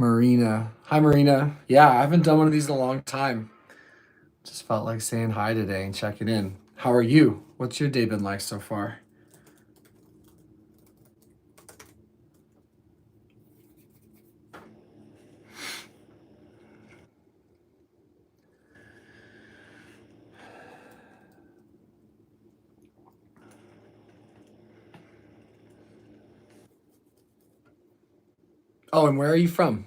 Marina. Hi, Marina. Yeah, I haven't done one of these in a long time. Just felt like saying hi today and checking in. How are you? What's your day been like so far? Oh, and where are you from?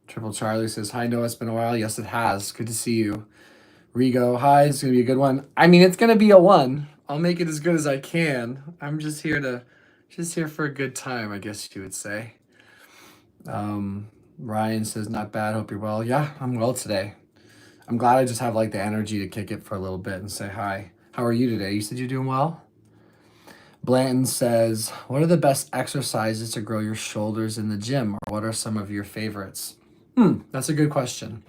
Triple Charlie says, hi, Noah, it's been a while. Yes, it has. Good to see you. Rigo, hi, it's going to be a good one. I mean, it's going to be a one. I'll make it as good as I can. I'm just here for a good time, I guess you would say. Ryan says, not bad. Hope you're well. Yeah, I'm well today. I'm glad I just have like the energy to kick it for a little bit and say hi. How are you today? You said you're doing well? Blanton says, what are the best exercises to grow your shoulders in the gym? Or what are some of your favorites? That's a good question.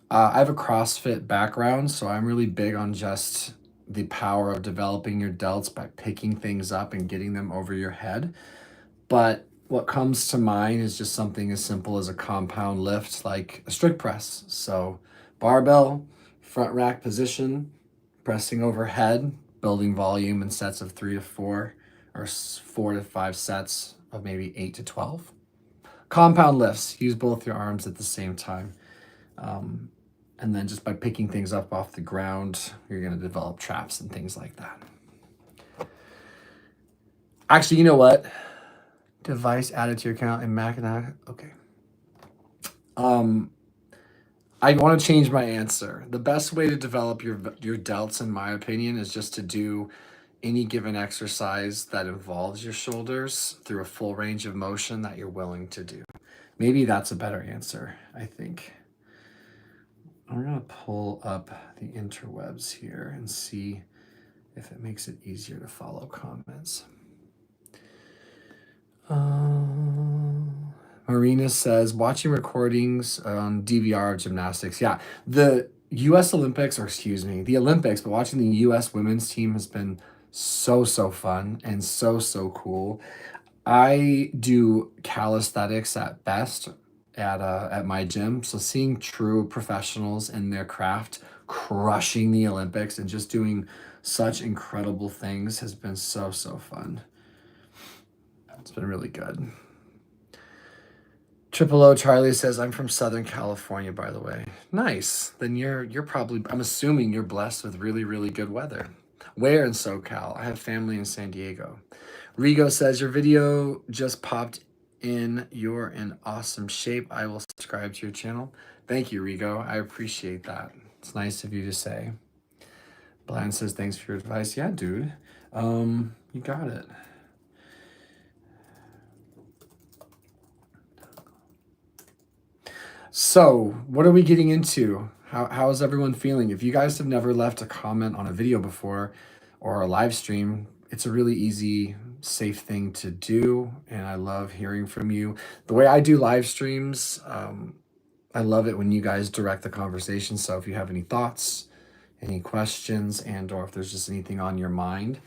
I have a CrossFit background, so I'm really big on just the power of developing your delts by picking things up and getting them over your head. But what comes to mind is just something as simple as a compound lift, like a strict press. So barbell, front rack position, pressing overhead, building volume in sets of 3 to 4, or 4 to 5 sets of maybe 8 to 12. Compound lifts, use both your arms at the same time. And then just by picking things up off the ground, you're going to develop traps and things like that. Actually, you know what? Device added to your account in Mackinac. Okay. I want to change my answer. The best way to develop your delts, in my opinion, is just to do any given exercise that involves your shoulders through a full range of motion that you're willing to do. Maybe that's a better answer, I think. I'm going to pull up the interwebs here and see if it makes it easier to follow comments. Marina says, watching recordings on DVR of gymnastics. Yeah, the U.S. Olympics, or excuse me, the Olympics, but watching the U.S. women's team has been so fun and so cool. I do calisthenics at best at my gym, so seeing true professionals in their craft crushing the Olympics and just doing such incredible things has been so fun. It's been really good. Triple O Charlie says, I'm from Southern California, by the way. Nice. Then you're probably, I'm assuming you're blessed with really good weather. Where in SoCal? I have family in San Diego. Rigo says, your video just popped in. You're in awesome shape. I will subscribe to your channel. Thank you, Rigo. I appreciate that. It's nice of you to say. Bland says, thanks for your advice. Yeah, dude. You got it. So, what are we getting into? How is everyone feeling? If you guys have never left a comment on a video before or a live stream, it's a really easy, safe thing to do, and I love hearing from you. The way I do live streams, I love it when you guys direct the conversation. So if you have any thoughts, any questions, and or if there's just anything on your mind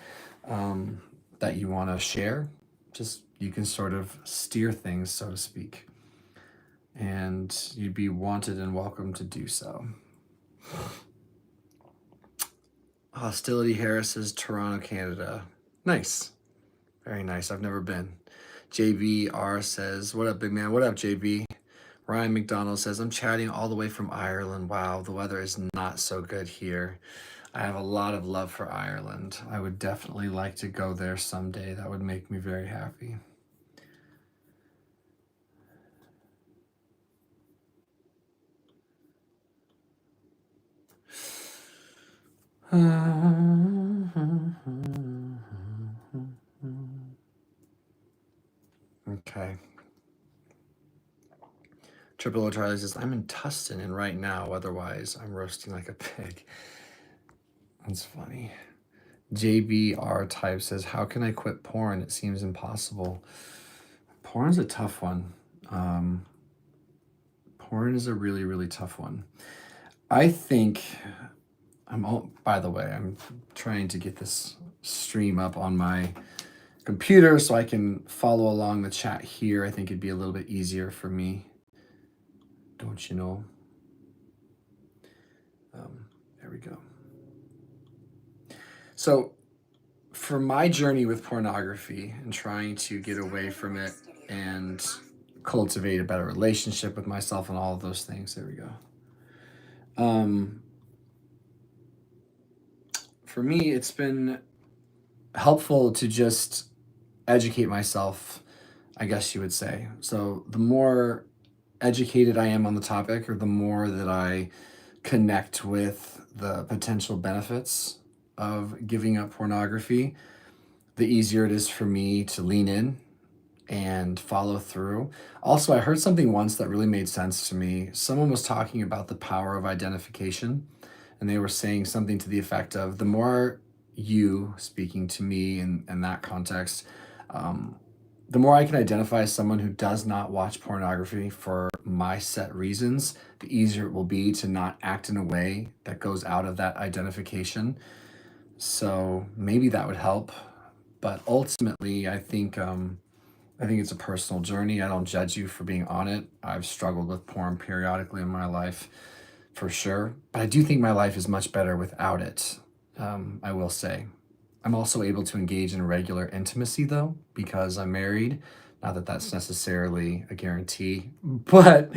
that you want to share, just you can sort of steer things, so to speak. And you'd be wanted and welcome to do so. Hostility Harris says Toronto, Canada. Nice. Very nice. I've never been. JVR says, what up, big man? What up, JB? Ryan McDonald says, I'm chatting all the way from Ireland. Wow, the weather is not so good here. I have a lot of love for Ireland. I would definitely like to go there someday. That would make me very happy. Okay. Triple O Charlie says, I'm in Tustin and right now, otherwise I'm roasting like a pig. That's funny. JBR type says, how can I quit porn? It seems impossible. Porn's a tough one. Porn is a really tough one. I think by the way, I'm trying to get this stream up on my computer so I can follow along the chat here. I think it'd be a little bit easier for me. Don't you know? There we go. So for my journey with pornography and trying to get away from it and cultivate a better relationship with myself and all of those things, there we go. For me, it's been helpful to just educate myself, I guess you would say. So the more educated I am on the topic, or the more that I connect with the potential benefits of giving up pornography, the easier it is for me to lean in and follow through. Also, I heard something once that really made sense to me. Someone was talking about the power of identification, and they were saying something to the effect of, the more you, speaking to me in that context, the more I can identify as someone who does not watch pornography for my set reasons, the easier it will be to not act in a way that goes out of that identification. So maybe that would help. But ultimately, I think it's a personal journey. I don't judge you for being on it. I've struggled with porn periodically in my life, for sure. But I do think my life is much better without it, I will say. I'm also able to engage in regular intimacy, though, because I'm married. Not that that's necessarily a guarantee, but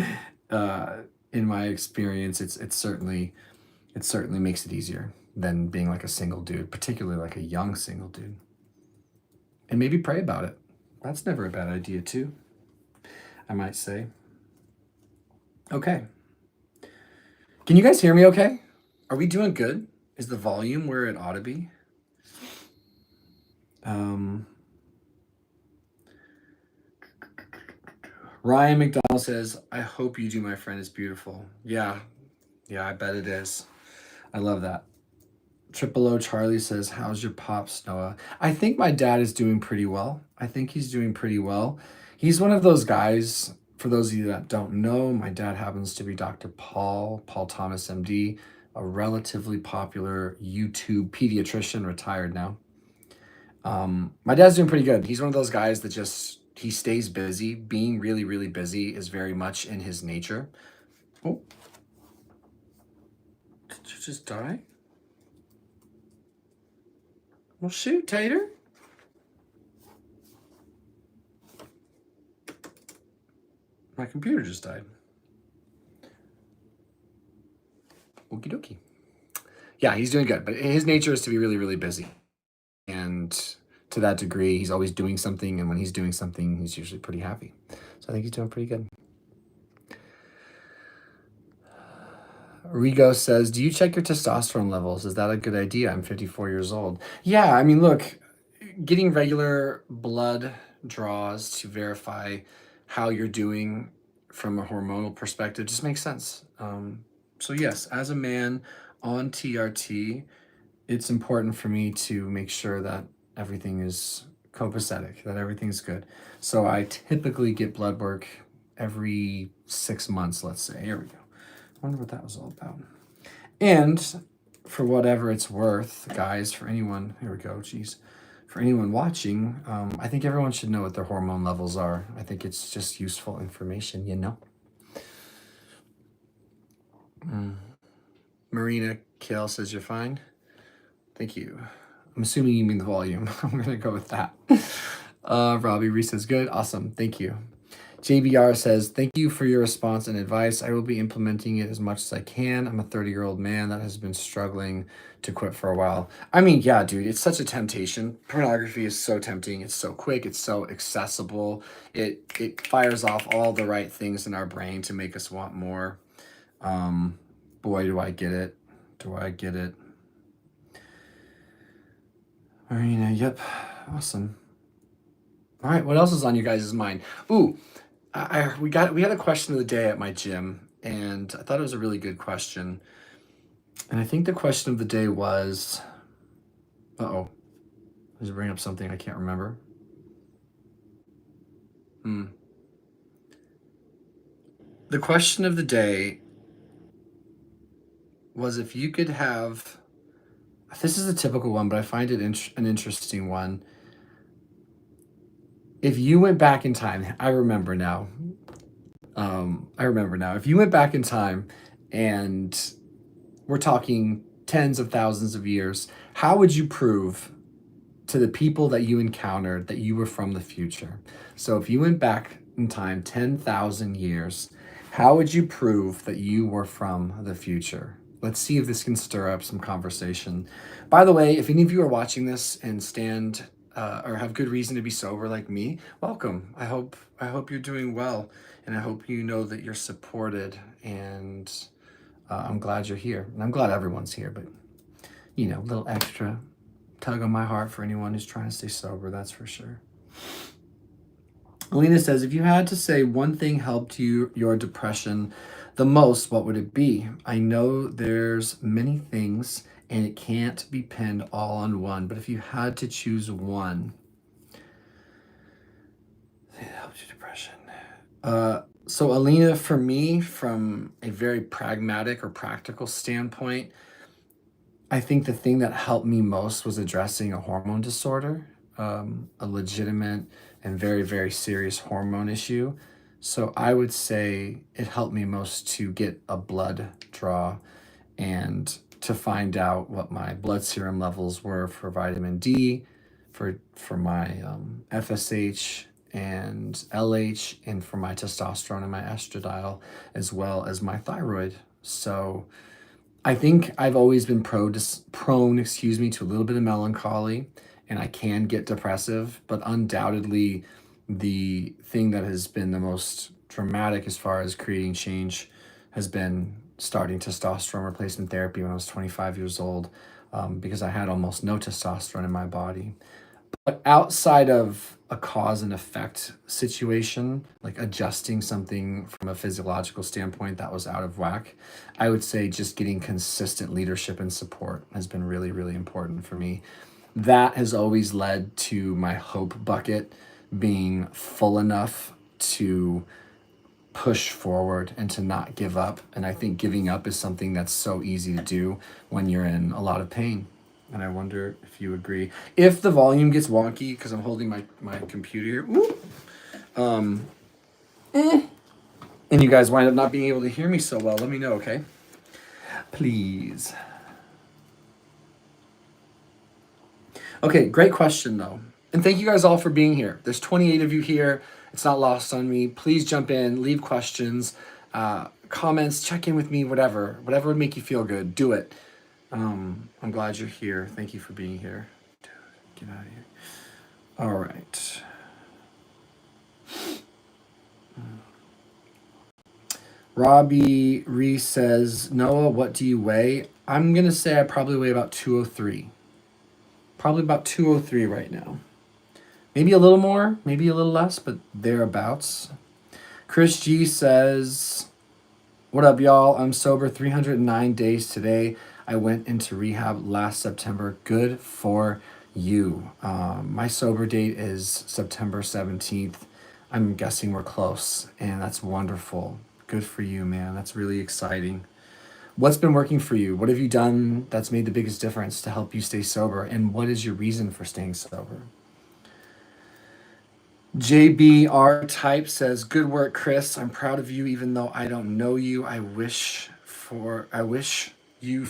in my experience, it certainly makes it easier than being like a single dude, particularly like a young single dude. And maybe pray about it. That's never a bad idea, too, I might say. Okay. Can you guys hear me okay? Are we doing good? Is the volume where it ought to be? Ryan McDonald says, I hope you do, my friend. It's beautiful. Yeah, I bet it is. I love that. Triple O Charlie says, how's your pops, Noah? I think my dad is doing pretty well. I think he's doing pretty well. He's one of those guys, for those of you that don't know, my dad happens to be Dr. Paul Thomas, MD, a relatively popular YouTube pediatrician, retired now. My dad's doing pretty good. He's one of those guys that he stays busy. Being really, really busy is very much in his nature. Oh, did you just die? Well, shoot, Tater. My computer just died. Okie dokie. Yeah, he's doing good, but his nature is to be really, really busy. And to that degree, he's always doing something, and when he's doing something, he's usually pretty happy. So I think he's doing pretty good. Rigo says, do you check your testosterone levels? Is that a good idea? I'm 54 years old. Yeah, I mean, look, getting regular blood draws to verify how you're doing from a hormonal perspective just makes sense. So yes, as a man on TRT, it's important for me to make sure that everything is copacetic, that everything's good. So I typically get blood work every 6 months, let's say. Here we go. I wonder what that was all about. And for whatever it's worth, guys, for anyone, here we go, geez. For anyone watching, I think everyone should know what their hormone levels are. I think it's just useful information, you know? Marina Kale says you're fine. Thank you. I'm assuming you mean the volume. I'm going to go with that. Robbie Reese says, good. Awesome. Thank you. JBR says, thank you for your response and advice. I will be implementing it as much as I can. I'm a 30-year-old man that has been struggling to quit for a while. I mean, yeah, dude, it's such a temptation. Pornography is so tempting. It's so quick. It's so accessible. It fires off all the right things in our brain to make us want more. Boy, do I get it. Do I get it. Marina, yep. Awesome. All right, what else is on you guys' mind? Ooh, we had a question of the day at my gym, and I thought it was a really good question. And I think the question of the day was, let's bring up something I can't remember. The question of the day was, if you could have, this is a typical one, but I find it an interesting one. if you went back in time, I remember now. If you went back in time and we're talking tens of thousands of years, how would you prove to the people that you encountered that you were from the future? So if you went back in time 10,000 years, how would you prove that you were from the future? Let's see if this can stir up some conversation. By the way, if any of you are watching this and stand or have good reason to be sober like me, welcome. I hope you're doing well, and I hope you know that you're supported. And I'm glad you're here, and I'm glad everyone's here. But you know, a little extra tug on my heart for anyone who's trying to stay sober. That's for sure. Alina says, if you had to say one thing helped your depression the most, what would it be? I know there's many things and it can't be pinned all on one, but if you had to choose one, that helped your depression. So Alina, for me, from a very pragmatic or practical standpoint, I think the thing that helped me most was addressing a hormone disorder, a legitimate and very, very serious hormone issue. So I would say it helped me most to get a blood draw and to find out what my blood serum levels were for vitamin D, for my FSH and LH, and for my testosterone and my estradiol, as well as my thyroid. So I think I've always been prone, to a little bit of melancholy, and I can get depressive, but undoubtedly the thing that has been the most dramatic as far as creating change has been starting testosterone replacement therapy when I was 25 years old, because I had almost no testosterone in my body. But outside of a cause and effect situation, like adjusting something from a physiological standpoint that was out of whack, I would say just getting consistent leadership and support has been really, really important for me. That has always led to my hope bucket being full enough to push forward and to not give up. And I think giving up is something that's so easy to do when you're in a lot of pain. And I wonder if you agree. If the volume gets wonky, because I'm holding my computer here, and you guys wind up not being able to hear me so well, let me know, okay? Please. Okay, great question, though. And thank you guys all for being here. There's 28 of you here. It's not lost on me. Please jump in, leave questions, comments, check in with me, whatever would make you feel good, do it. I'm glad you're here. Thank you for being here. Dude, get out of here. All right. Robbie Reese says, Noah, what do you weigh? I'm going to say I probably weigh about 203. Probably about 203 right now. Maybe a little more, maybe a little less, but thereabouts. Chris G says, what up, y'all? I'm sober 309 days today. I went into rehab last September. Good for you. My sober date is September 17th. I'm guessing we're close, and that's wonderful. Good for you, man. That's really exciting. What's been working for you? What have you done that's made the biggest difference to help you stay sober? And what is your reason for staying sober? JBR Type says, good work, Chris. I'm proud of you, even though I don't know you. I wish you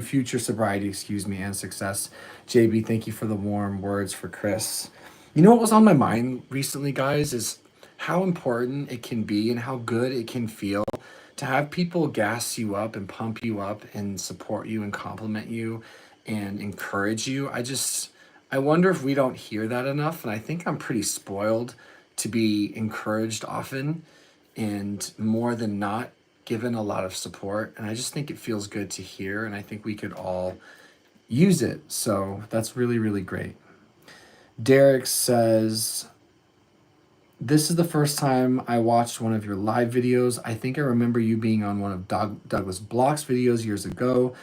future sobriety, and success. JB, thank you for the warm words for Chris. You know what was on my mind recently, guys, is how important it can be and how good it can feel to have people gas you up and pump you up and support you and compliment you and encourage you. I wonder if we don't hear that enough, and I think I'm pretty spoiled to be encouraged often and more than not given a lot of support, and I just think it feels good to hear, and I think we could all use it. So that's really, really great. Derek says, this is the first time I watched one of your live videos. I think I remember you being on one of Douglas Block's videos years ago.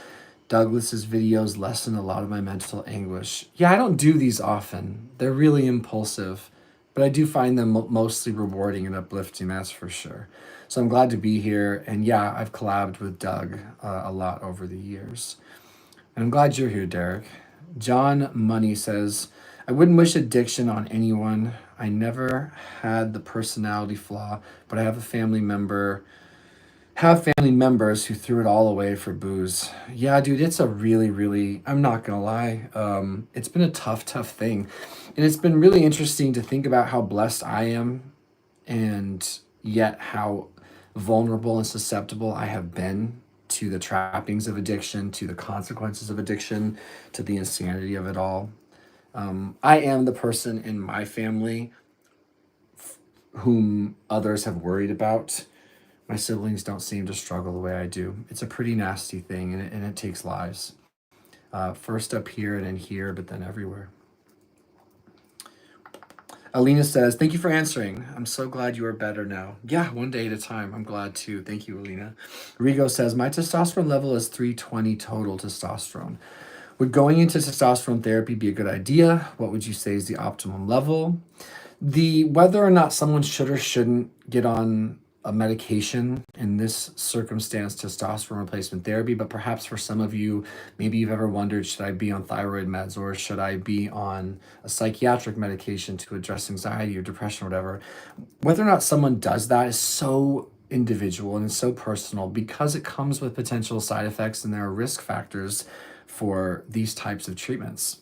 Douglas's videos lessen a lot of my mental anguish. Yeah, I don't do these often. They're really impulsive, but I do find them mostly rewarding and uplifting, that's for sure. So I'm glad to be here. And yeah, I've collabed with Doug a lot over the years. And I'm glad you're here, Derek. John Money says, I wouldn't wish addiction on anyone. I never had the personality flaw, but I have family members who threw it all away for booze. Yeah, dude, it's a really, I'm not gonna lie. It's been a tough thing. And it's been really interesting to think about how blessed I am and yet how vulnerable and susceptible I have been to the trappings of addiction, to the consequences of addiction, to the insanity of it all. I am the person in my family whom others have worried about. My siblings don't seem to struggle the way I do. It's a pretty nasty thing, and it takes lives. First up here and in here, but then everywhere. Alina says, thank you for answering. I'm so glad you are better now. Yeah, one day at a time. I'm glad too. Thank you, Alina. Rigo says, my testosterone level is 320 total testosterone. Would going into testosterone therapy be a good idea? What would you say is the optimum level? Whether or not someone should or shouldn't get on a medication, in this circumstance, testosterone replacement therapy, but perhaps for some of you, maybe you've ever wondered, should I be on thyroid meds or should I be on a psychiatric medication to address anxiety or depression or whatever? Whether or not someone does that is so individual and it's so personal because it comes with potential side effects and there are risk factors for these types of treatments.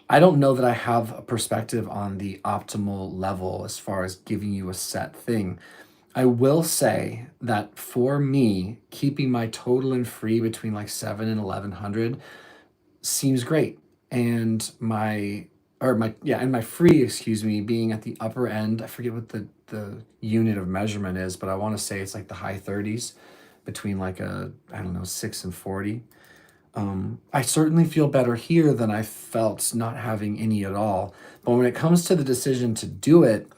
I don't know that I have a perspective on the optimal level as far as giving you a set thing. I will say that for me, keeping my total and free between like 7 and 1100 seems great. And my free, excuse me, being at the upper end, I forget what the unit of measurement is, but I want to say it's like the high 30s between like I don't know, 6 and 40. I certainly feel better here than I felt not having any at all. But when it comes to the decision to do it,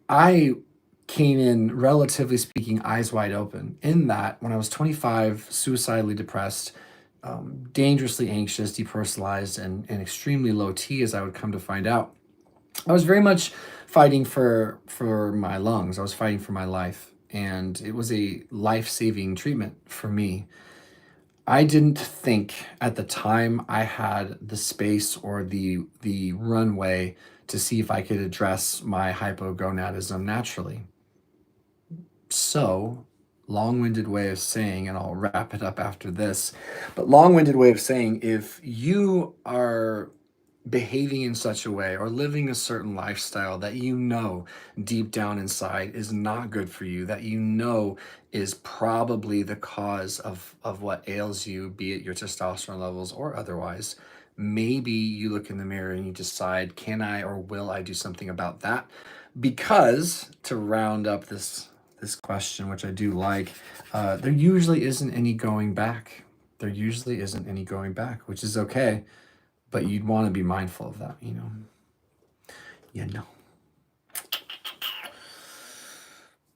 I came in, relatively speaking, eyes wide open. In that, when I was 25, suicidally depressed, dangerously anxious, depersonalized, and extremely low T, as I would come to find out, I was very much fighting for my lungs. I was fighting for my life, and it was a life-saving treatment for me. I didn't think at the time I had the space or the runway to see if I could address my hypogonadism naturally. So, long-winded way of saying, and I'll wrap it up after this, but long-winded way of saying, if you are behaving in such a way or living a certain lifestyle that you know deep down inside is not good for you, that you know is probably the cause of what ails you, be it your testosterone levels or otherwise, maybe you look in the mirror and you decide, can I or will I do something about that? Because to round up this question, which I do like, there usually isn't any going back. There usually isn't any going back, which is okay. But you'd want to be mindful of that, you know. You know.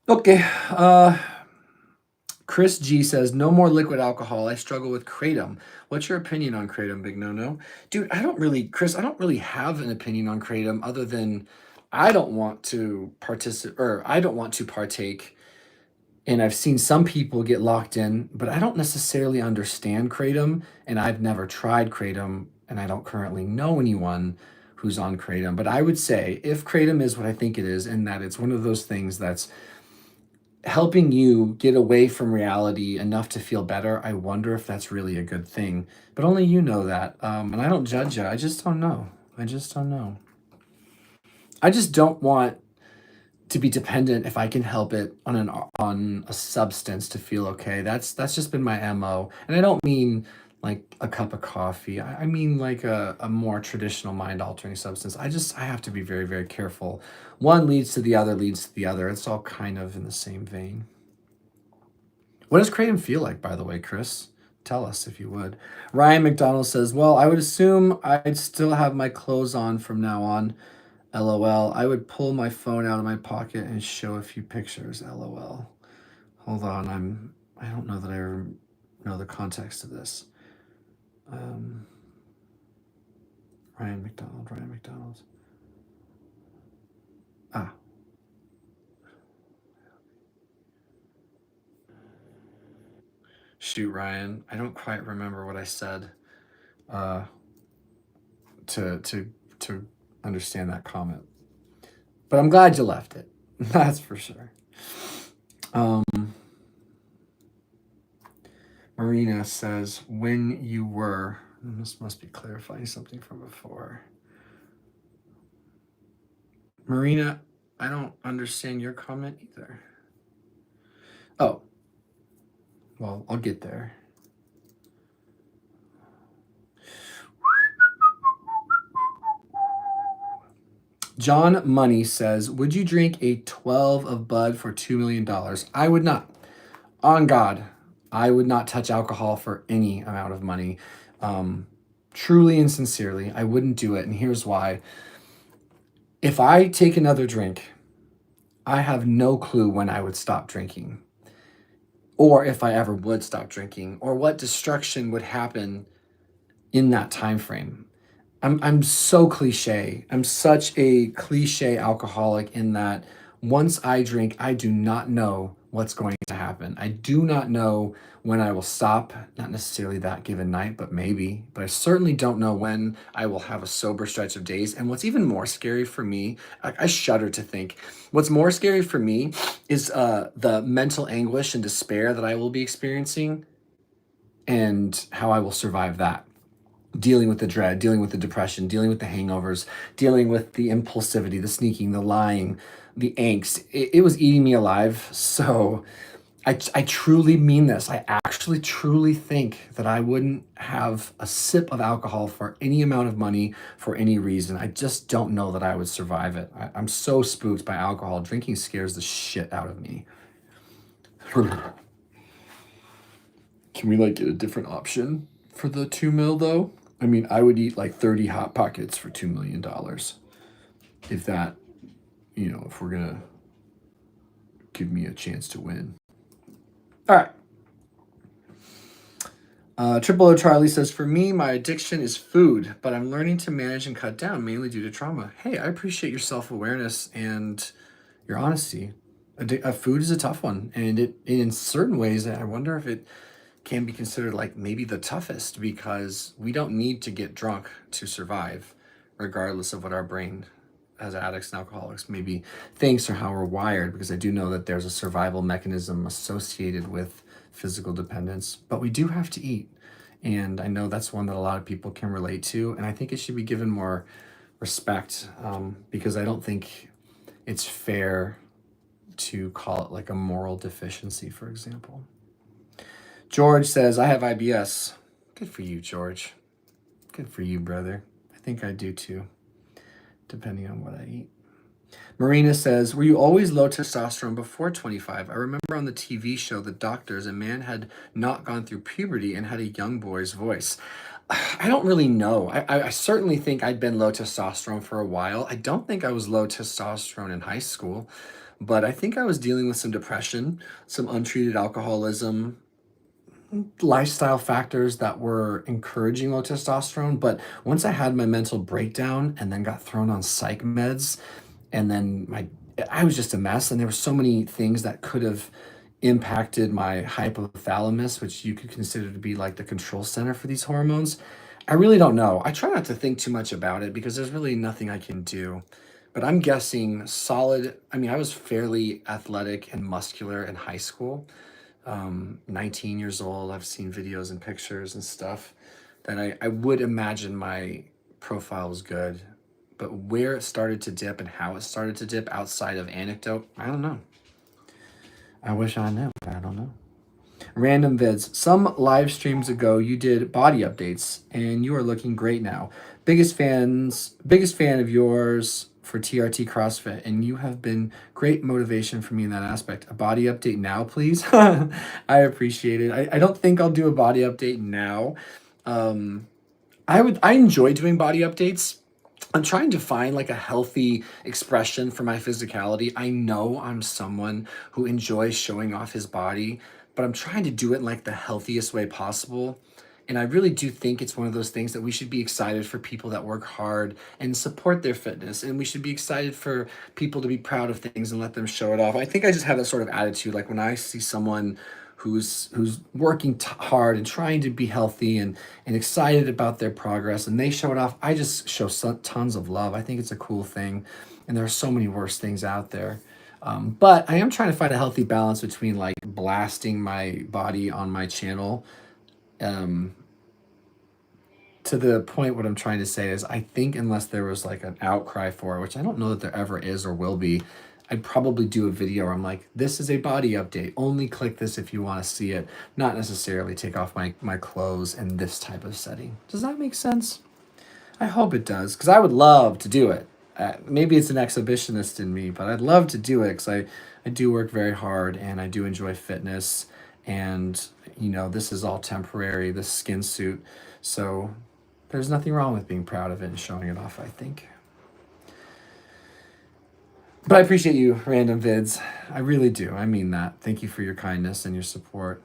Okay. Chris G says, no more liquid alcohol. I struggle with kratom. What's your opinion on kratom, Big No-No? Dude, Chris, I don't really have an opinion on kratom other than I don't want to partake. And I've seen some people get locked in, but I don't necessarily understand kratom, and I've never tried kratom, and I don't currently know anyone who's on kratom. But I would say if kratom is what I think it is, and that it's one of those things that's helping you get away from reality enough to feel better, I wonder if that's really a good thing. But only you know that. And I don't judge you. I just don't know. I just don't know. I just don't want to be dependent if I can help it on a substance to feel okay. That's just been my MO. And I don't mean like a cup of coffee. I mean like a more traditional mind altering substance. I have to be very, very careful. One leads to the other, leads to the other. It's all kind of in the same vein. What does kratom feel like, by the way, Chris? Tell us if you would. Ryan McDonald says, well, I would assume I'd still have my clothes on from now on. LOL. I would pull my phone out of my pocket and show a few pictures. LOL. Hold on. I don't know that I know the context of this. Ryan McDonald. Ah. Shoot, Ryan. I don't quite remember what I said to understand that comment. But I'm glad you left it. That's for sure. Marina says, when you were, this must be clarifying something from before. Marina, I don't understand your comment either. Oh, well, I'll get there. John Money says, would you drink a 12 of Bud for $2 million? I would not. On God, I would not touch alcohol for any amount of money. Truly and sincerely, I wouldn't do it. And here's why. If I take another drink, I have no clue when I would stop drinking, or if I ever would stop drinking, or what destruction would happen in that time frame. I'm so cliche. I'm such a cliche alcoholic in that once I drink, I do not know what's going to happen. I do not know when I will stop, not necessarily that given night, but maybe. But I certainly don't know when I will have a sober stretch of days. And what's even more scary for me, I shudder to think, what's more scary for me is the mental anguish and despair that I will be experiencing and how I will survive that. Dealing with the dread, dealing with the depression, dealing with the hangovers, dealing with the impulsivity, the sneaking, the lying, the angst. It was eating me alive. So I truly mean this. I actually truly think that I wouldn't have a sip of alcohol for any amount of money for any reason. I just don't know that I would survive it. I'm so spooked by alcohol. Drinking scares the shit out of me. Can we like get a different option for the 2 mil though? I mean, I would eat like 30 Hot Pockets for $2 million. If that, if we're going to give me a chance to win. All right. Triple O Charlie says, for me, my addiction is food, but I'm learning to manage and cut down mainly due to trauma. Hey, I appreciate your self-awareness and your honesty. Food is a tough one. And in certain ways, I wonder if it can be considered like maybe the toughest, because we don't need to get drunk to survive, regardless of what our brain as addicts and alcoholics maybe thinks or how we're wired, because I do know that there's a survival mechanism associated with physical dependence, but we do have to eat. And I know that's one that a lot of people can relate to. And I think it should be given more respect, because I don't think it's fair to call it like a moral deficiency, for example. George says, I have IBS. Good for you, George. Good for you, brother. I think I do too, depending on what I eat. Marina says, were you always low testosterone before 25? I remember on the TV show, The Doctors, a man had not gone through puberty and had a young boy's voice. I don't really know. I certainly think I'd been low testosterone for a while. I don't think I was low testosterone in high school, but I think I was dealing with some depression, some untreated alcoholism, lifestyle factors that were encouraging low testosterone. But once I had my mental breakdown and then got thrown on psych meds, and then I was just a mess, and there were so many things that could have impacted my hypothalamus, which you could consider to be like the control center for these hormones. I really don't know. I try not to think too much about it because there's really nothing I can do. But I'm guessing solid. I mean, I was fairly athletic and muscular in high school. 19 years old. I've seen videos and pictures and stuff that I would imagine my profile was good. But where it started to dip and how it started to dip outside of anecdote, I don't know. I wish I knew, but I don't know. Random vids. Some live streams ago, you did body updates, and you are looking great now. Biggest fan of yours for TRT CrossFit, and you have been great motivation for me in that aspect. A body update now, please. I appreciate it. I don't think I'll do a body update now. I enjoy doing body updates. I'm trying to find like a healthy expression for my physicality. I know I'm someone who enjoys showing off his body, but I'm trying to do it in like the healthiest way possible. And I really do think it's one of those things that we should be excited for people that work hard and support their fitness. And we should be excited for people to be proud of things and let them show it off. I think I just have that sort of attitude. Like when I see someone who's working hard and trying to be healthy and excited about their progress and they show it off, I just show tons of love. I think it's a cool thing. And there are so many worse things out there. But I am trying to find a healthy balance between like blasting my body on my channel, um, to the point. What I'm trying to say is I think unless there was like an outcry for it, which I don't know that there ever is or will be, I'd probably do a video where I'm like, this is a body update. Only click this if you want to see it, not necessarily take off my clothes in this type of setting. Does that make sense? I hope it does, because I would love to do it. Maybe it's an exhibitionist in me, but I'd love to do it because I do work very hard and I do enjoy fitness. And, you know, this is all temporary, this skin suit. So there's nothing wrong with being proud of it and showing it off, I think. But I appreciate you, random vids. I really do. I mean that. Thank you for your kindness and your support.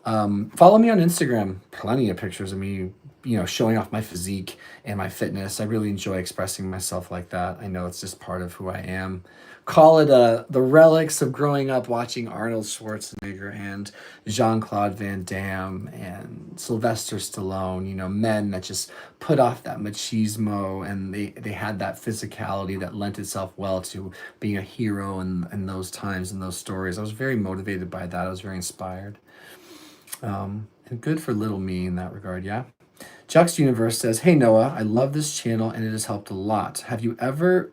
Follow me on Instagram. Plenty of pictures of me, you know, showing off my physique and my fitness. I really enjoy expressing myself like that. I know it's just part of who I am. Call it the relics of growing up watching Arnold Schwarzenegger and Jean-Claude Van Damme and Sylvester Stallone, you know, men that just put off that machismo, and they had that physicality that lent itself well to being a hero in those times and those stories. I was very motivated by that. I was very inspired. And good for little me in that regard, yeah? Jux Universe says, hey Noah, I love this channel and it has helped a lot. Have you ever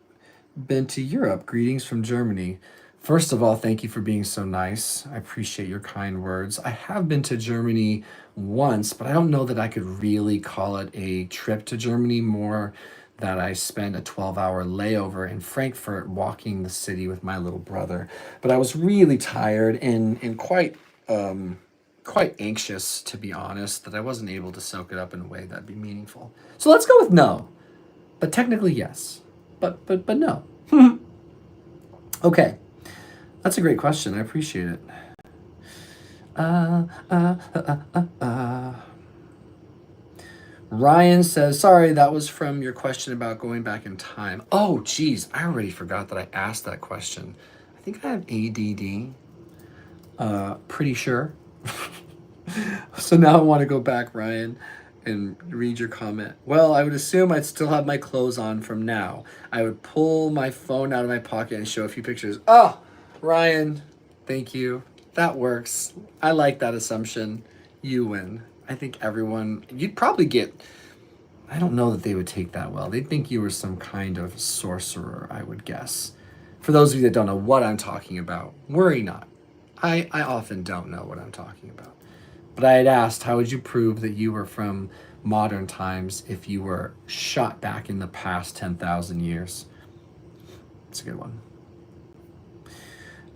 been to Europe? Greetings from Germany. First of all, thank you for being so nice. I appreciate your kind words. I have been to Germany once, but I don't know that I could really call it a trip to Germany, more that I spent a 12-hour layover in Frankfurt walking the city with my little brother. But I was really tired and quite anxious, to be honest, that I wasn't able to soak it up in a way that'd be meaningful. So let's go with no, but technically yes, but no. Okay, that's a great question. I appreciate it. Ryan says, sorry, that was from your question about going back in time. Oh, geez, I already forgot that I asked that question. I think I have ADD. Pretty sure. So now I want to go back, Ryan, and read your comment. Well, I would assume I'd still have my clothes on from now. I would pull my phone out of my pocket and show a few pictures. Oh, Ryan, thank you. That works. I like that assumption. You win. I think everyone, you'd probably get, I don't know that they would take that well. They'd think you were some kind of sorcerer, I would guess. For those of you that don't know what I'm talking about, worry not. I often don't know what I'm talking about. But I had asked, how would you prove that you were from modern times if you were shot back in the past 10,000 years? It's a good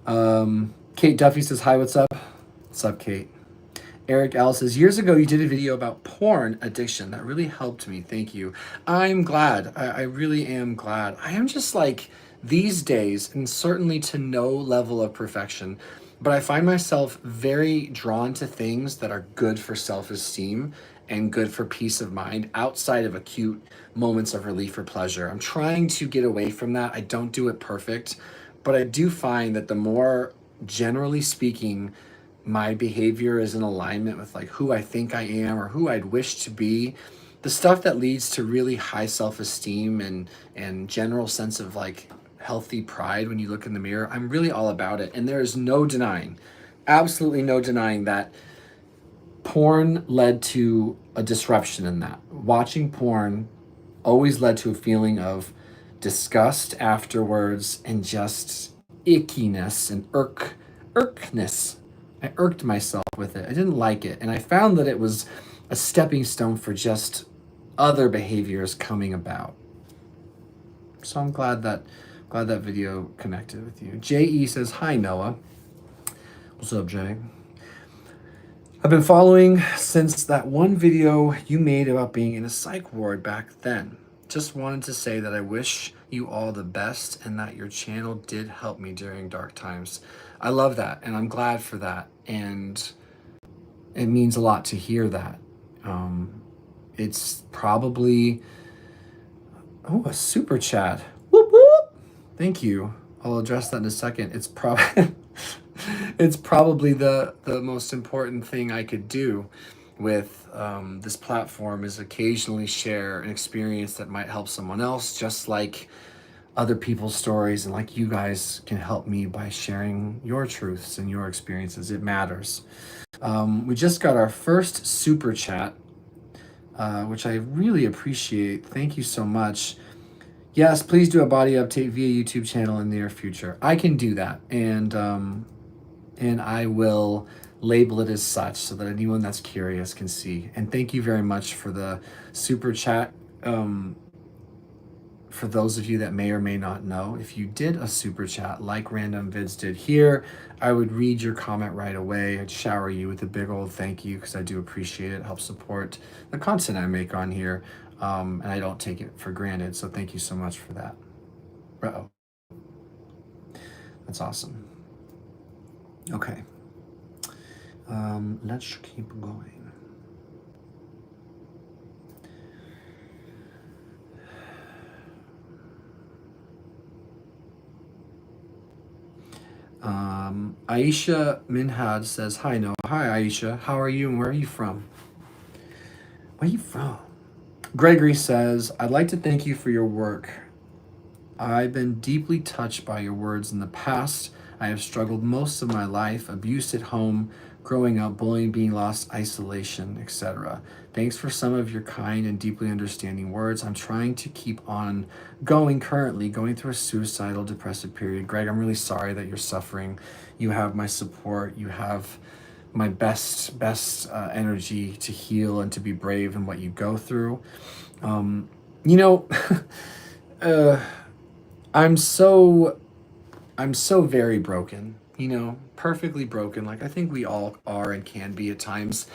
one. Kate Duffy says, hi, what's up? What's up, Kate? Eric L says, years ago, you did a video about porn addiction. That really helped me. Thank you. I'm glad. I really am glad. I am just like, these days, and certainly to no level of perfection, but I find myself very drawn to things that are good for self-esteem and good for peace of mind outside of acute moments of relief or pleasure. I'm trying to get away from that. I don't do it perfect, but I do find that the more, generally speaking, my behavior is in alignment with like who I think I am or who I'd wish to be, the stuff that leads to really high self-esteem and general sense of like healthy pride when you look in the mirror, I'm really all about it. And there is no denying, absolutely no denying that porn led to a disruption in that. Watching porn always led to a feeling of disgust afterwards and just ickiness and irkness. I irked myself with it. I didn't like it. And I found that it was a stepping stone for just other behaviors coming about. So I'm glad that video connected with you. J.E. says, hi, Noah. What's up, Jay? I've been following since that one video you made about being in a psych ward back then. Just wanted to say that I wish you all the best and that your channel did help me during dark times. I love that, and I'm glad for that. And it means a lot to hear that. It's probably, a super chat. Whoop, whoop. Thank you. I'll address that in a second. It's probably it's probably the most important thing I could do with this platform is occasionally share an experience that might help someone else, just like other people's stories, and like you guys can help me by sharing your truths and your experiences. It matters. We just got our first super chat, which I really appreciate. Thank you so much. Yes, please do a body update via YouTube channel in the near future. I can do that, and I will label it as such so that anyone that's curious can see. And thank you very much for the super chat. For those of you that may or may not know, if you did a super chat like Random Vids did here, I would read your comment right away. I'd shower you with a big old thank you because I do appreciate it. It helps support the content I make on here, and I don't take it for granted. So thank you so much for that. Uh-oh. That's awesome. Okay. Let's keep going. Aisha Minhad says, hi, Noah. Hi, Aisha. How are you and where are you from? Where are you from? Gregory says, I'd like to thank you for your work. I've been deeply touched by your words in the past. I have struggled most of my life, abuse at home, growing up, bullying, being lost, isolation, etc. Thanks for some of your kind and deeply understanding words. I'm trying to keep on going currently, going through a suicidal, depressive period. Greg, I'm really sorry that you're suffering. You have my support. You have my best energy to heal and to be brave in what you go through. You know, I'm so very broken, you know, perfectly broken. Like I think we all are and can be at times.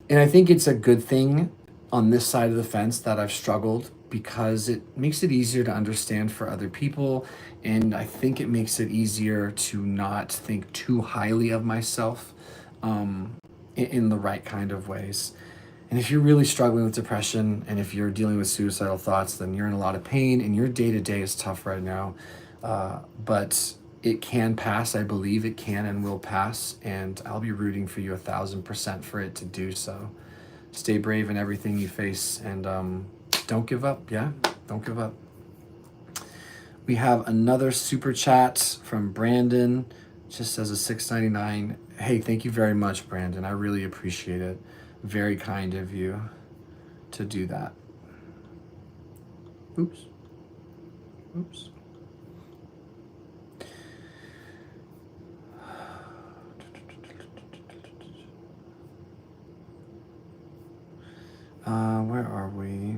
And I think it's a good thing on this side of the fence that I've struggled because it makes it easier to understand for other people. And I think it makes it easier to not think too highly of myself in the right kind of ways. And if you're really struggling with depression and if you're dealing with suicidal thoughts, then you're in a lot of pain and your day-to-day is tough right now. But it can pass. I believe it can and will pass. And I'll be rooting for you 1,000% for it to do so. Stay brave in everything you face and don't give up. Yeah, don't give up. We have another super chat from Brandon. Just says a $6.99. Hey, thank you very much, Brandon. I really appreciate it. Very kind of you to do that. Oops. Where are we?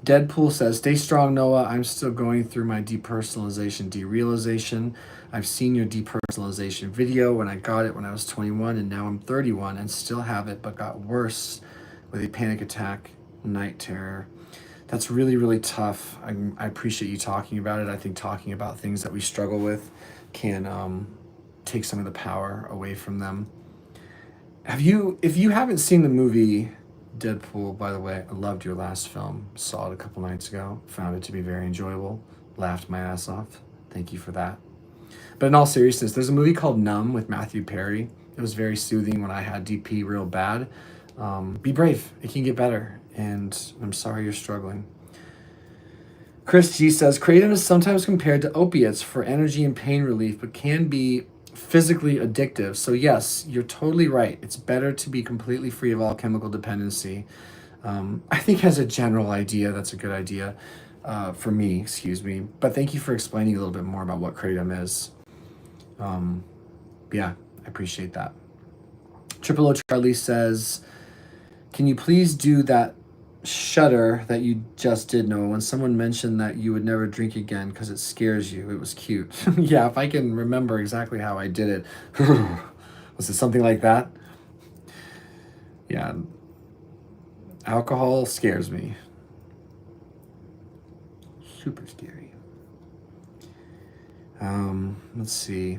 Deadpool says, stay strong, Noah. I'm still going through my depersonalization, derealization. I've seen your depersonalization video when I got it when I was 21, and now I'm 31 and still have it, but got worse with a panic attack, night terror. That's really, really tough. I appreciate you talking about it. I think talking about things that we struggle with can take some of the power away from them. If you haven't seen the movie Deadpool, by the way, I loved your last film. Saw it a couple nights ago. Found it to be very enjoyable. Laughed my ass off. Thank you for that. But in all seriousness, there's a movie called Numb with Matthew Perry. It was very soothing when I had DP real bad. Be brave. It can get better. And I'm sorry you're struggling. Chris G says, kratom is sometimes compared to opiates for energy and pain relief, but can be physically addictive. So yes, you're totally right. It's better to be completely free of all chemical dependency. I think as a general idea, that's a good idea for me, excuse me. But thank you for explaining a little bit more about what kratom is. Yeah, I appreciate that. Triple O Charlie says, can you please do that shudder that you just did, Noah, when someone mentioned that you would never drink again because it scares you? It was cute. Yeah, if I can remember exactly how I did it. Was it something like that? Yeah. Alcohol scares me. Super scary. Let's see.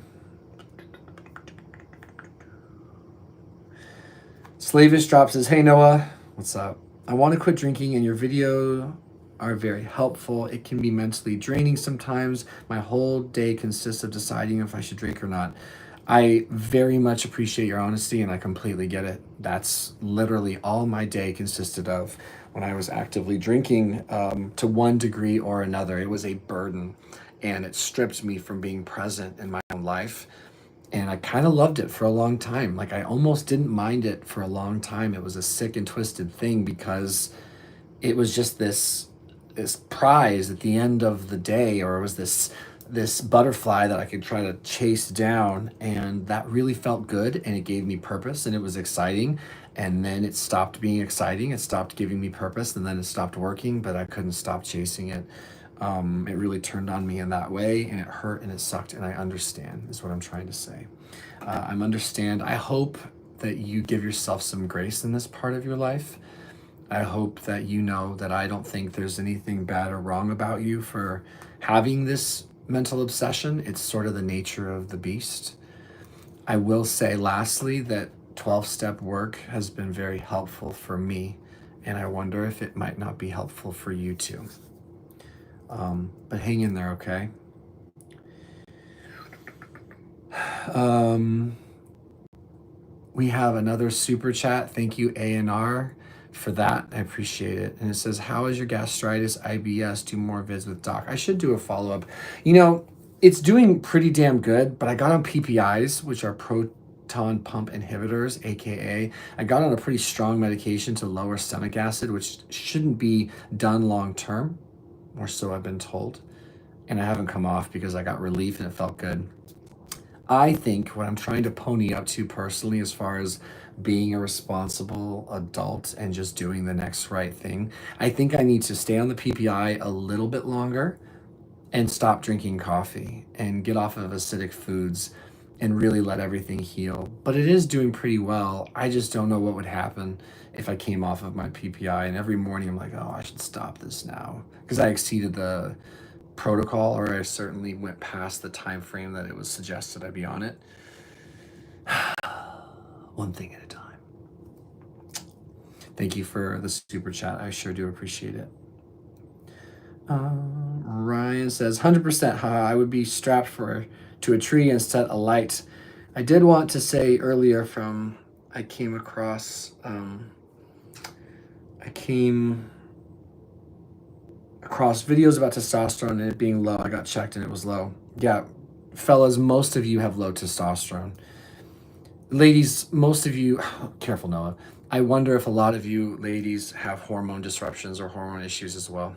Slavish Drop says, hey, Noah. What's up? I want to quit drinking and your video are very helpful. It can be mentally draining sometimes. My whole day consists of deciding if I should drink or not. I very much appreciate your honesty and I completely get it. That's literally all my day consisted of when I was actively drinking to one degree or another. It was a burden, and it stripped me from being present in my own life. And I kind of loved it for a long time. Like, I almost didn't mind it for a long time. It was a sick and twisted thing because it was just this prize at the end of the day, or it was this butterfly that I could try to chase down, and that really felt good, and it gave me purpose, and it was exciting. And then it stopped being exciting, it stopped giving me purpose, and then it stopped working, but I couldn't stop chasing it. It really turned on me in that way, and it hurt and it sucked, and I understand is what I'm trying to say. I hope that you give yourself some grace in this part of your life. I hope that you know that I don't think there's anything bad or wrong about you for having this mental obsession. It's sort of the nature of the beast. I will say lastly that 12-step work has been very helpful for me, and I wonder if it might not be helpful for you too. But hang in there, okay? We have another super chat. Thank you, ANR, for that. I appreciate it. And it says, how is your gastritis, IBS? Do more vids with doc. I should do a follow-up. You know, it's doing pretty damn good, but I got on PPIs, which are proton pump inhibitors, AKA. I got on a pretty strong medication to lower stomach acid, which shouldn't be done long-term, or so I've been told. And I haven't come off because I got relief and it felt good. I think what I'm trying to pony up to personally, as far as being a responsible adult and just doing the next right thing, I think I need to stay on the PPI a little bit longer and stop drinking coffee and get off of acidic foods and really let everything heal. But it is doing pretty well. I just don't know what would happen if I came off of my PPI. And every morning I'm like, oh, I should stop this now, because I exceeded the protocol, or I certainly went past the time frame that it was suggested I be on it. One thing at a time. Thank you for the super chat. I sure do appreciate it. Ryan says, 100%, I would be strapped to a tree and set a light. I did want to say earlier I came across videos about testosterone and it being low. I got checked and it was low. Yeah, fellas, most of you have low testosterone. Ladies, most of you, careful, Noah. I wonder if a lot of you ladies have hormone disruptions or hormone issues as well.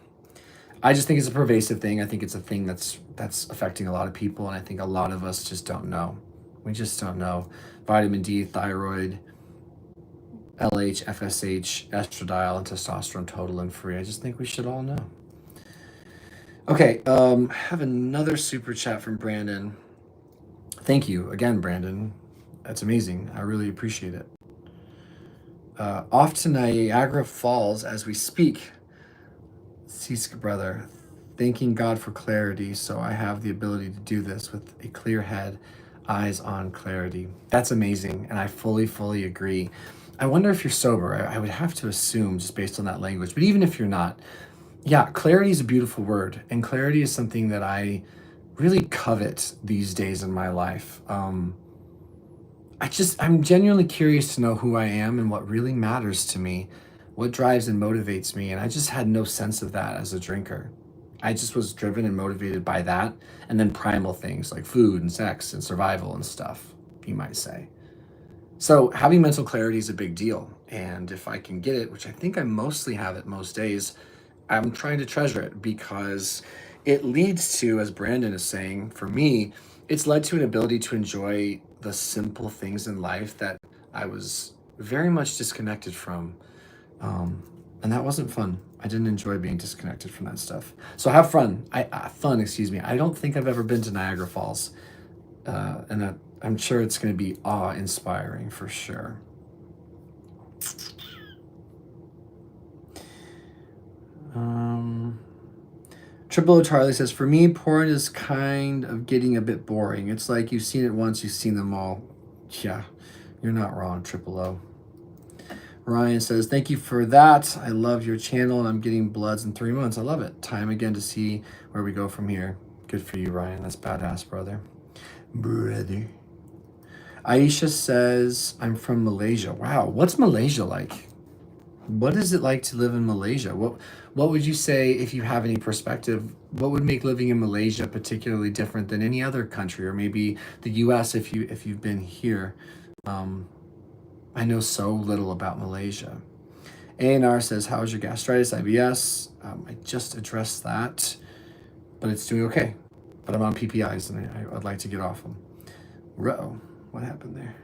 I just think it's a pervasive thing. I think it's a thing that's affecting a lot of people, and I think a lot of us just don't know. We just don't know. Vitamin D, thyroid, LH, FSH, estradiol, and testosterone total and free. I just think we should all know. Okay, I have another super chat from Brandon. Thank you again, Brandon. That's amazing. I really appreciate it. Off to Niagara Falls as we speak. Siska brother, thanking God for clarity, so I have the ability to do this with a clear head, eyes on clarity. That's amazing, and I fully agree. I wonder if you're sober. I would have to assume, just based on that language, but even if you're not, yeah, clarity is a beautiful word, and clarity is something that I really covet these days in my life. I'm genuinely curious to know who I am and what really matters to me, what drives and motivates me, and I just had no sense of that as a drinker. I just was driven and motivated by that, and then primal things like food and sex and survival and stuff, you might say. So having mental clarity is a big deal, and if I can get it, which I think I mostly have it most days, I'm trying to treasure it, because it leads to, as Brandon is saying, for me, it's led to an ability to enjoy the simple things in life that I was very much disconnected from. And that wasn't fun. I didn't enjoy being disconnected from that stuff. So have fun. I don't think I've ever been to Niagara Falls. And that I'm sure it's going to be awe-inspiring for sure. Triple O Charlie says, for me, porn is kind of getting a bit boring. It's like you've seen it once, you've seen them all. Yeah, you're not wrong, Triple O. Ryan says, thank you for that. I love your channel, and I'm getting bloods in 3 months. I love it. Time again to see where we go from here. Good for you, Ryan. That's badass, brother. Aisha says, I'm from Malaysia. Wow, what's Malaysia like? What is it like to live in Malaysia? What would you say, if you have any perspective, what would make living in Malaysia particularly different than any other country, or maybe the US if you've been here? Um, I know so little about Malaysia. ANR says, how's your gastritis, IBS? I just addressed that, but it's doing okay. But I'm on PPIs and I'd like to get off them. Ruh-oh, what happened there?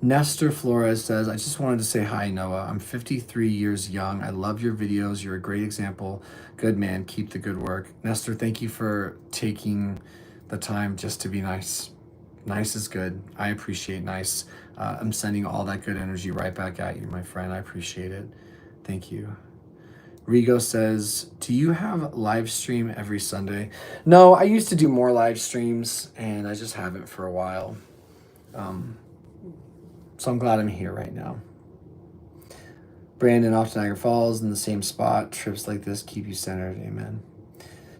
Nestor Flores says, I just wanted to say hi, Noah. I'm 53 years young. I love your videos. You're a great example. Good man. Keep the good work. Nestor, thank you for taking the time just to be nice. Nice is good. I appreciate nice. I'm sending all that good energy right back at you, my friend. I appreciate it. Thank you. Rigo says, do you have live stream every Sunday? No, I used to do more live streams, and I just haven't for a while. So I'm glad I'm here right now. Brandon off to Niagara Falls in the same spot. Trips like this keep you centered. Amen.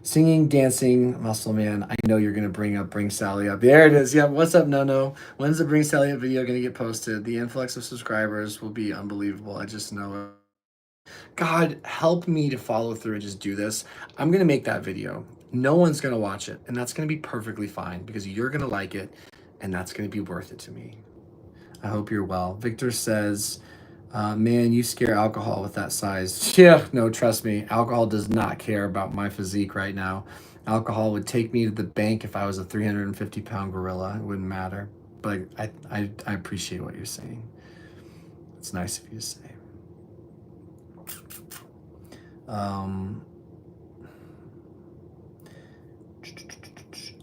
Singing, dancing, muscle man. I know you're going to bring Sally up. There it is. Yeah. What's up, No? When's the Bring Sally Up video going to get posted? The influx of subscribers will be unbelievable. I just know it. God, help me to follow through and just do this. I'm going to make that video. No one's going to watch it. And that's going to be perfectly fine because you're going to like it. And that's going to be worth it to me. I hope you're well. Victor says, man, you scare alcohol with that size. Yeah, no, trust me. Alcohol does not care about my physique right now. Alcohol would take me to the bank if I was a 350-pound gorilla. It wouldn't matter. But I appreciate what you're saying. It's nice of you to say.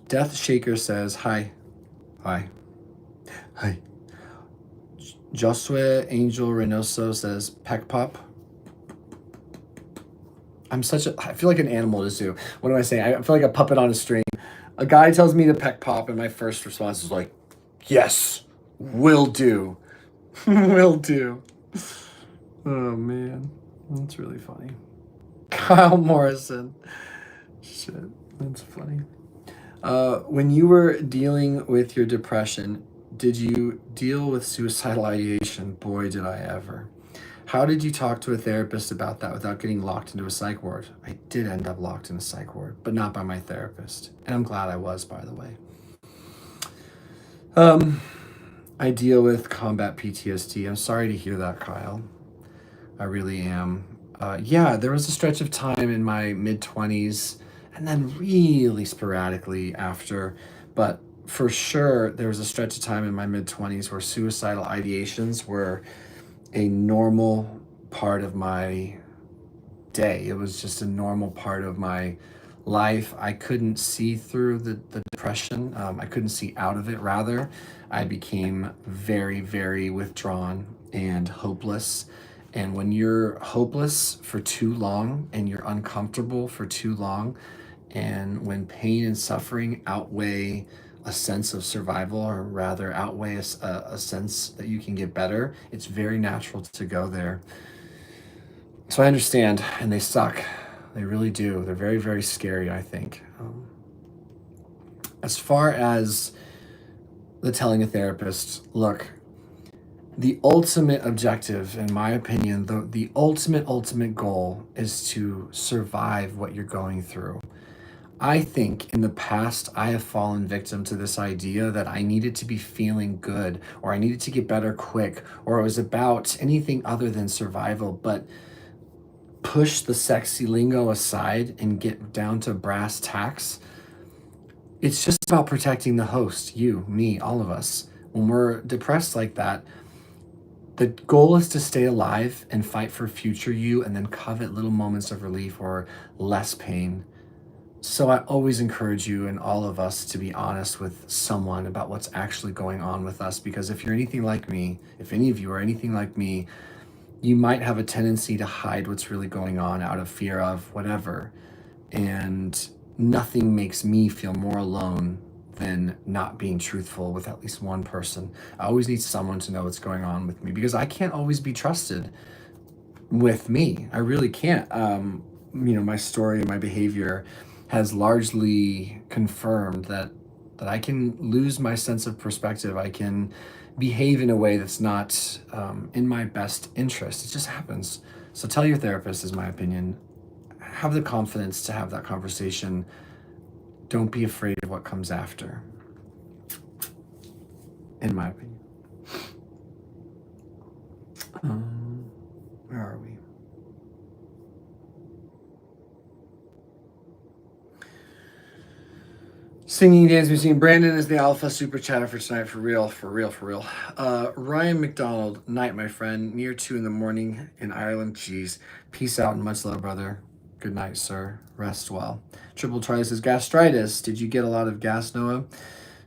Death Shaker says, hi. Hi. Hi. Josue Angel Reynoso says, peck pop. I feel like an animal to zoo. What am I saying? I feel like a puppet on a string. A guy tells me to peck pop, and my first response is like, yes, will do. Will do. Oh, man. That's really funny. Kyle Morrison. Shit, that's funny. When you were dealing with your depression, did you deal with suicidal ideation? Boy, did I ever. How did you talk to a therapist about that without getting locked into a psych ward? I did end up locked in a psych ward, but not by my therapist. And I'm glad I was, by the way. I deal with combat PTSD. I'm sorry to hear that, Kyle. I really am. Yeah, there was a stretch of time in my mid-20s and then really sporadically after, but for sure there was a stretch of time in my mid-20s where suicidal ideations were a normal part of my day. It was just a normal part of my life. I couldn't see through the depression. I couldn't see out of it. Rather, I became very, very withdrawn and hopeless. And when you're hopeless for too long and you're uncomfortable for too long, and when pain and suffering outweigh a sense of survival, or rather outweigh a sense that you can get better, it's very natural to go there. So I understand, and they suck. They really do. They're very, very scary, I think. As far as the telling a therapist, look, the ultimate objective, in my opinion, the ultimate goal is to survive what you're going through. I think in the past, I have fallen victim to this idea that I needed to be feeling good, or I needed to get better quick, or it was about anything other than survival. But push the sexy lingo aside and get down to brass tacks. It's just about protecting the host, you, me, all of us. When we're depressed like that, the goal is to stay alive and fight for future you, and then covet little moments of relief or less pain. So I always encourage you and all of us to be honest with someone about what's actually going on with us, because if you're anything like me, if any of you are anything like me, you might have a tendency to hide what's really going on out of fear of whatever. And nothing makes me feel more alone than not being truthful with at least one person. I always need someone to know what's going on with me, because I can't always be trusted with me. I really can't. My story, my behavior has largely confirmed that I can lose my sense of perspective. I can behave in a way that's not in my best interest. It just happens. So tell your therapist, is my opinion. Have the confidence to have that conversation. Don't be afraid of what comes after, in my opinion. Where are we? Singing, dance, machine. Brandon is the alpha super chatter for tonight. For real, for real, for real. Ryan McDonald, night, my friend. Near 2 in the morning in Ireland. Jeez. Peace out and much love, brother. Good night, sir. Rest well. Triple Charlie says, gastritis. Did you get a lot of gas, Noah?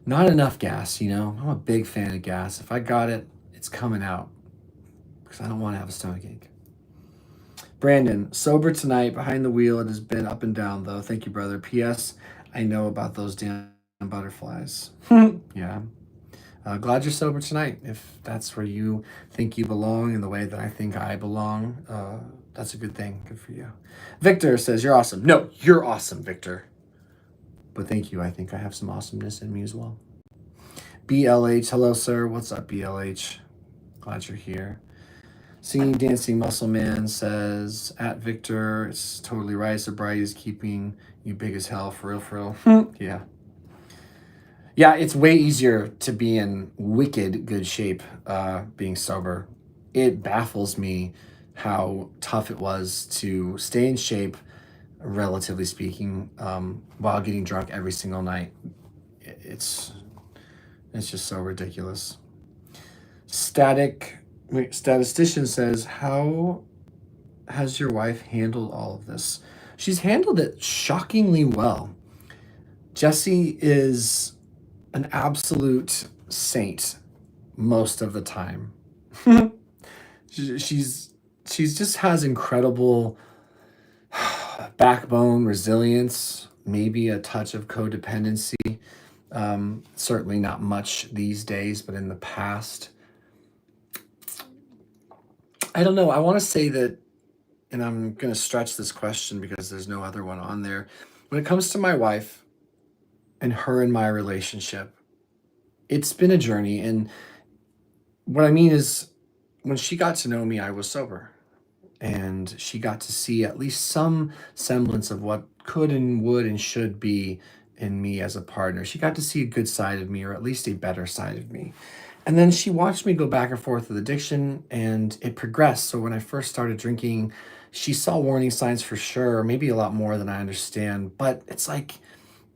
Not enough gas, you know. I'm a big fan of gas. If I got it, it's coming out because I don't want to have a stomachache. Brandon, sober tonight, behind the wheel. It has been up and down, though. Thank you, brother. P.S. I know about those damn butterflies. Yeah. Glad you're sober tonight. If that's where you think you belong in the way that I think I belong, that's a good thing. Good for you. Victor says, you're awesome. No, you're awesome, Victor. But thank you. I think I have some awesomeness in me as well. BLH, hello, sir. What's up, BLH? Glad you're here. Singing, dancing, muscle man says, at Victor, it's totally right. Sobriety is keeping you big as hell, for real, for real. Yeah. Yeah, it's way easier to be in wicked good shape being sober. It baffles me how tough it was to stay in shape, relatively speaking, while getting drunk every single night. It's just so ridiculous. Statistician says, how has your wife handled all of this? She's handled it shockingly well. Jessie is an absolute saint most of the time. she's just has incredible backbone, resilience, maybe a touch of codependency. Certainly not much these days, but in the past, I don't know. I want to say that, and I'm going to stretch this question because there's no other one on there. When it comes to my wife and her and my relationship, it's been a journey. And what I mean is, when she got to know me, I was sober. And she got to see at least some semblance of what could and would and should be in me as a partner. She got to see a good side of me, or at least a better side of me. And then she watched me go back and forth with addiction, and it progressed. So when I first started drinking, she saw warning signs for sure, maybe a lot more than I understand. But it's like,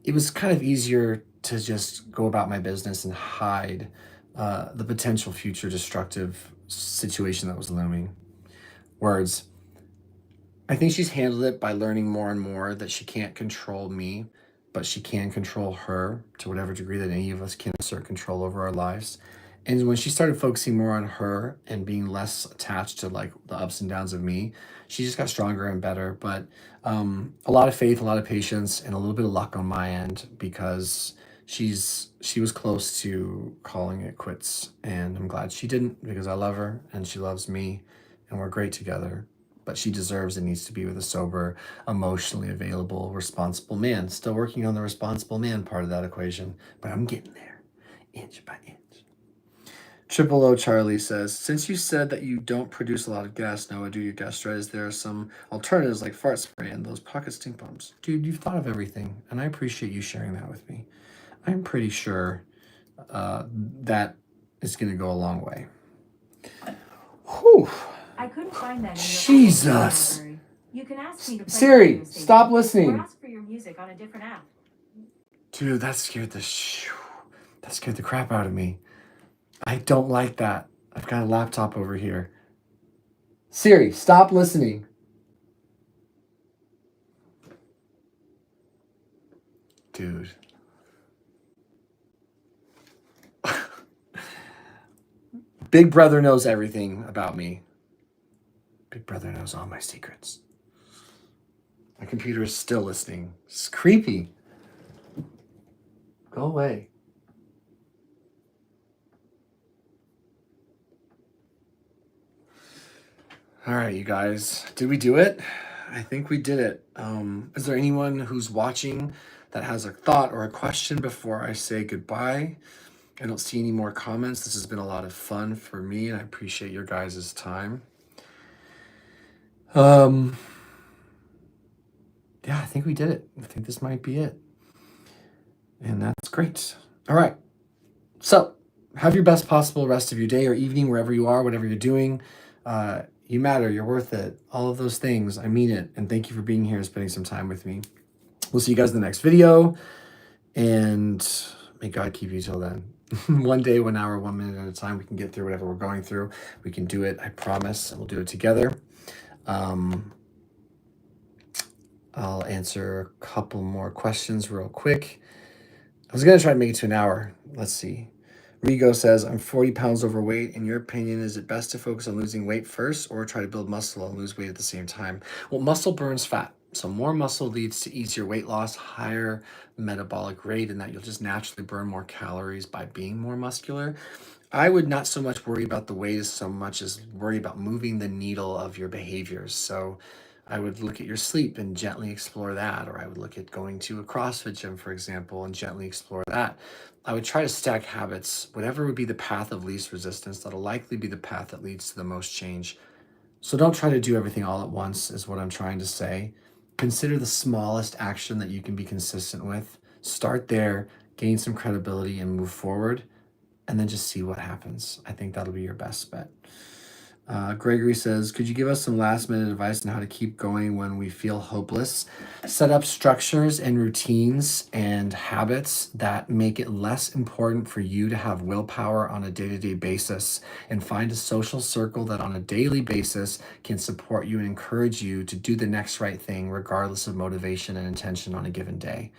it was kind of easier to just go about my business and hide the potential future destructive situation that was looming. Words. I think she's handled it by learning more and more that she can't control me, but she can control her to whatever degree that any of us can assert control over our lives. And when she started focusing more on her and being less attached to like the ups and downs of me, she just got stronger and better. But a lot of faith, a lot of patience, and a little bit of luck on my end, because she was close to calling it quits. And I'm glad she didn't, because I love her and she loves me and we're great together. But she deserves and needs to be with a sober, emotionally available, responsible man. Still working on the responsible man part of that equation, but I'm getting there, inch by inch. Triple O Charlie says, since you said that you don't produce a lot of gas, Noah, due to your gastritis, there are some alternatives like fart spray and those pocket stink bumps. Dude, you've thought of everything, and I appreciate you sharing that with me. I'm pretty sure that is going to go a long way. Whew. I couldn't find that in your Jesus. library. You can ask me to play Siri, stop listening. Or ask for your music on a different app. Dude, that scared the crap out of me. I don't like that. I've got a laptop over here. Siri, stop listening. Dude. Big Brother knows everything about me. Big Brother knows all my secrets. My computer is still listening. It's creepy. Go away. All right, you guys. Did we do it? I think we did it. Is there anyone who's watching that has a thought or a question before I say goodbye? I don't see any more comments. This has been a lot of fun for me, and I appreciate your guys' time. Yeah, I think we did it. I think this might be it. And that's great. All right. So have your best possible rest of your day or evening, wherever you are, whatever you're doing. You matter. You're worth it. All of those things. I mean it. And thank you for being here and spending some time with me. We'll see you guys in the next video. And may God keep you till then. One day, 1 hour, 1 minute at a time, we can get through whatever we're going through. We can do it. I promise. And we'll do it together. I'll answer a couple more questions real quick. I was going to try to make it to an hour. Let's see. Rigo says, I'm 40 pounds overweight. In your opinion, is it best to focus on losing weight first or try to build muscle and lose weight at the same time? Well, muscle burns fat. So more muscle leads to easier weight loss, higher metabolic rate, and that you'll just naturally burn more calories by being more muscular. I would not so much worry about the weight as so much as worry about moving the needle of your behaviors. So I would look at your sleep and gently explore that, or I would look at going to a CrossFit gym, for example, and gently explore that. I would try to stack habits, whatever would be the path of least resistance, that'll likely be the path that leads to the most change. So don't try to do everything all at once, is what I'm trying to say. Consider the smallest action that you can be consistent with. Start there, gain some credibility, and move forward, and then just see what happens. I think that'll be your best bet. Gregory says, could you give us some last minute advice on how to keep going when we feel hopeless? Set up structures and routines and habits that make it less important for you to have willpower on a day-to-day basis, and find a social circle that on a daily basis can support you and encourage you to do the next right thing regardless of motivation and intention on a given day.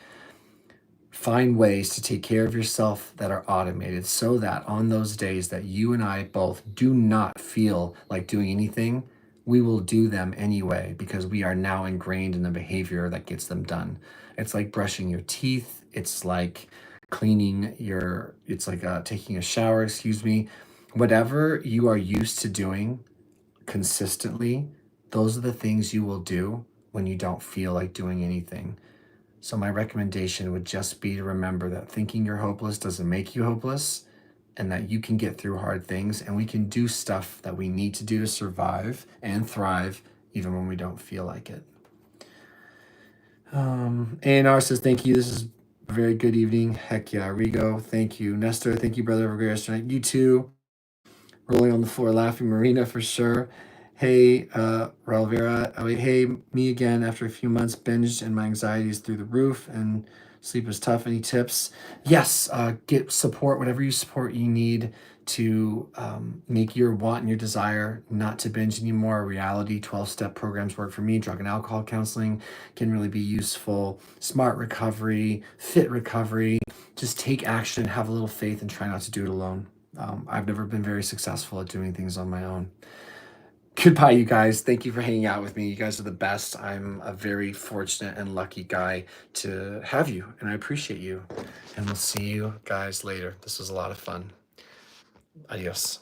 Find ways to take care of yourself that are automated so that on those days that you and I both do not feel like doing anything, we will do them anyway because we are now ingrained in the behavior that gets them done. It's like brushing your teeth. It's like taking a shower, Whatever you are used to doing consistently, those are the things you will do when you don't feel like doing anything. So my recommendation would just be to remember that thinking you're hopeless doesn't make you hopeless, and that you can get through hard things, and we can do stuff that we need to do to survive and thrive even when we don't feel like it. A&R says, thank you. This is a very good evening. Heck yeah. Rigo, thank you. Nestor, thank you, brother, over yesterday. You too. Rolling on the floor laughing. Marina, for sure. Hey, Ralvera. Oh, hey, me again. After a few months, binged and my anxiety is through the roof and sleep is tough. Any tips? Yes, get support, whatever support you need to make your want and your desire not to binge anymore a reality. 12-step programs work for me. Drug and alcohol counseling can really be useful. Smart recovery, fit recovery. Just take action, have a little faith, and try not to do it alone. I've never been very successful at doing things on my own. Goodbye, you guys. Thank you for hanging out with me. You guys are the best. I'm a very fortunate and lucky guy to have you, and I appreciate you. And we'll see you guys later. This was a lot of fun. Adios.